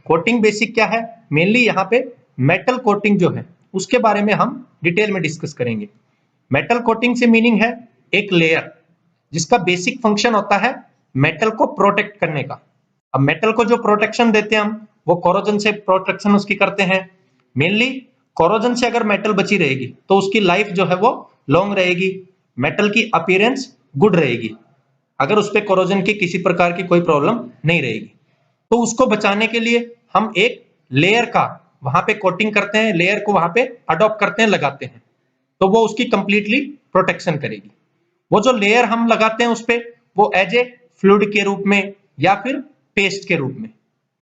Coating basic क्या है, mainly यहाँ पे मेटल कोटिंग जो है उसके बारे में हम डिटेल में डिस्कस करेंगे। मेटल कोटिंग से मीनिंग है एक लेयर जिसका बेसिक फंक्शन होता है मेटल को प्रोटेक्ट करने का। अब मेटल को जो प्रोटेक्शन देते हैं हम, वो कोरोजन से प्रोटेक्शन उसकी करते हैं। मेनली कोरोजन से अगर मेटल बची रहेगी तो उसकी लाइफ जो है वो लॉन्ग रहेगी, मेटल की अपीयरेंस गुड रहेगी, अगर उस पर कोरोजन की किसी प्रकार की कोई प्रॉब्लम नहीं रहेगी। तो उसको बचाने के लिए हम एक लेयर का वहां पे कोटिंग करते हैं, लेयर को वहां पे अडॉप्ट करते हैं, लगाते हैं, तो वो उसकी कंप्लीटली प्रोटेक्शन करेगी। वो जो लेयर हम लगाते हैं उस पे, वो एज ए फ्लूइड के रूप में या फिर पेस्ट के रूप में,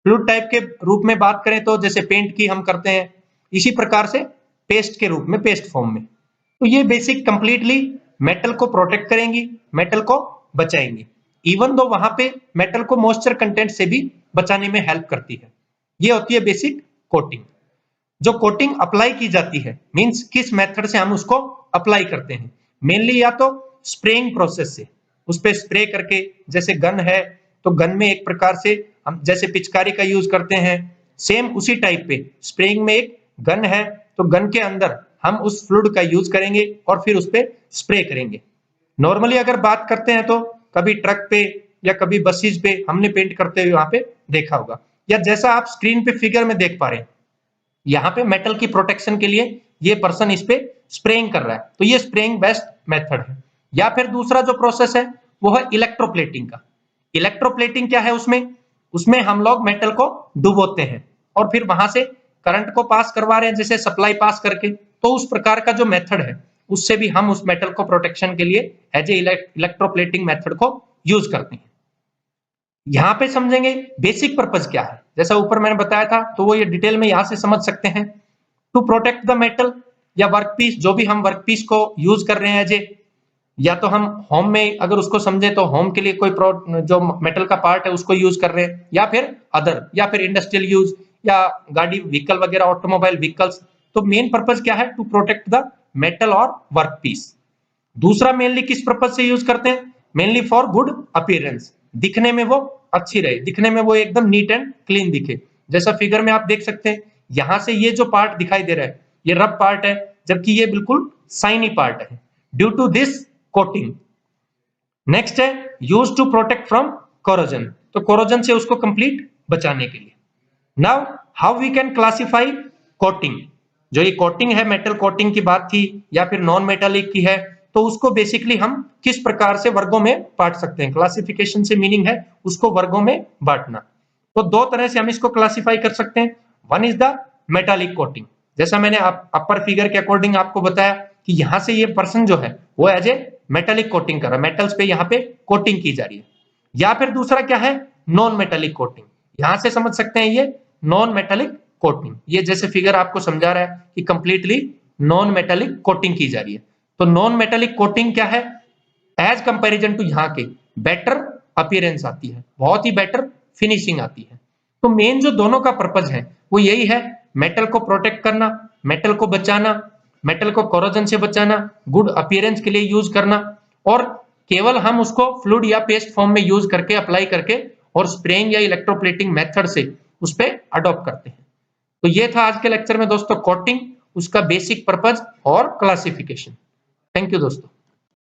फ्लूइड टाइप के रूप में बात करें तो जैसे पेंट की हम करते हैं, इसी प्रकार से पेस्ट के रूप में, पेस्ट फॉर्म में। तो ये बेसिक कंप्लीटली मेटल को प्रोटेक्ट करेंगी, मेटल को बचाएंगी, इवन दो वहां पे मेटल को मॉइस्चर कंटेंट से भी बचाने में हेल्प करती है। ये होती है बेसिक कोटिंग। जो कोटिंग अप्लाई की जाती है मींस किस मेथड से हम उसको अप्लाई करते हैं, मेनली या तो स्प्रेइंग प्रोसेस से, उस पे स्प्रे करके, जैसे गन है तो गन में एक प्रकार से हम जैसे पिचकारी का यूज करते हैं, सेम उसी टाइप पे स्प्रेइंग में एक गन है तो गन के अंदर हम उस फ्लूइड का यूज करेंगे और फिर उस पे स्प्रे करेंगे। नॉर्मली अगर बात करते हैं तो कभी ट्रक पे या कभी बसेस पे हमने पेंट करते हुए वहां पे देखा होगा, या जैसा आप स्क्रीन पे फिगर में देख पा रहे हैं, यहाँ पे मेटल की प्रोटेक्शन के लिए ये पर्सन इस पे स्प्रेइंग कर रहा है, तो ये स्प्रेइंग बेस्ट मेथड है। या फिर दूसरा जो प्रोसेस है वो है इलेक्ट्रोप्लेटिंग का। इलेक्ट्रोप्लेटिंग क्या है, उसमें हम लोग मेटल को डुबोते हैं और फिर वहां से करंट को पास करवा रहे हैं, जैसे सप्लाई पास करके, तो उस प्रकार का जो मेथड है उससे भी हम उस मेटल को प्रोटेक्शन के लिए एज ए इलेक्ट्रोप्लेटिंग मेथड को यूज करते हैं। यहाँ पे समझेंगे बेसिक पर्पज क्या है, जैसा ऊपर मैंने बताया था, तो वो ये डिटेल में यहाँ से समझ सकते हैं। टू प्रोटेक्ट द मेटल या वर्कपीस, जो भी हम वर्कपीस को यूज कर रहे हैं एज ए, या तो हम होम में अगर उसको समझे तो होम के लिए कोई जो मेटल का पार्ट है उसको यूज कर रहे हैं, या फिर अदर, या फिर इंडस्ट्रियल यूज, या गाड़ी व्हीकल वगैरह, ऑटोमोबाइल व्हीकल्स। तो मेन पर्पज क्या है, टू प्रोटेक्ट द मेटल और वर्कपीस। दूसरा मेनली किस पर्पज से यूज करते हैं, मेनली फॉर गुड अपीयरेंस, दिखने में वो अच्छी रहे, दिखने में वो एकदम नीट एंड क्लीन दिखे। जैसा फिगर में आप देख सकते हैं, यहां से ये जो पार्ट दिखाई दे रहा है ये रफ पार्ट है, जबकि ये बिल्कुल शाइनी पार्ट है due to this coating. Next है use to protect from corrosion, तो कोरोजन से उसको कंप्लीट बचाने के लिए। Now how we can classify coating, जो ये कोटिंग है मेटल कोटिंग की बात थी या फिर नॉन मेटालिक की है, तो उसको बेसिकली हम किस प्रकार से वर्गों में बांट सकते हैं। क्लासिफिकेशन से मीनिंग है उसको वर्गों में बांटना। तो दो तरह से हम इसको क्लासिफाई कर सकते हैं। One is the metallic coating, जैसा मैंने अपर फिगर के अकॉर्डिंग आपको बताया कि यहां से ये पर्सन जो है वो एज ए मेटालिक कोटिंग कर रहा है, मेटल्स पे यहाँ पे कोटिंग की जा रही है। या फिर दूसरा क्या है, नॉन मेटालिक कोटिंग, यहां से समझ सकते हैं ये नॉन मेटालिक कोटिंग, ये जैसे फिगर आपको समझा रहा है कि कंप्लीटली नॉन मेटालिक कोटिंग की जा रही है। तो नॉन मेटालिक कोटिंग क्या है, एज कंपैरिजन टू यहाँ के बेटर अपीयरेंस आती है, बहुत ही बेटर फिनिशिंग आती है। तो मेन जो दोनों का पर्पज है वो यही है, मेटल को प्रोटेक्ट करना, मेटल को बचाना, मेटल को कोरोजन से बचाना, गुड अपीयरेंस के लिए यूज करना, और केवल हम उसको फ्लूइड या पेस्ट फॉर्म में यूज करके, अप्लाई करके, और स्प्रेइंग या इलेक्ट्रोप्लेटिंग मेथड से उस पर अडॉप्ट करते हैं। तो ये था आज के लेक्चर में दोस्तों कोटिंग, उसका बेसिक पर्पज और क्लासिफिकेशन। थैंक यू दोस्तों।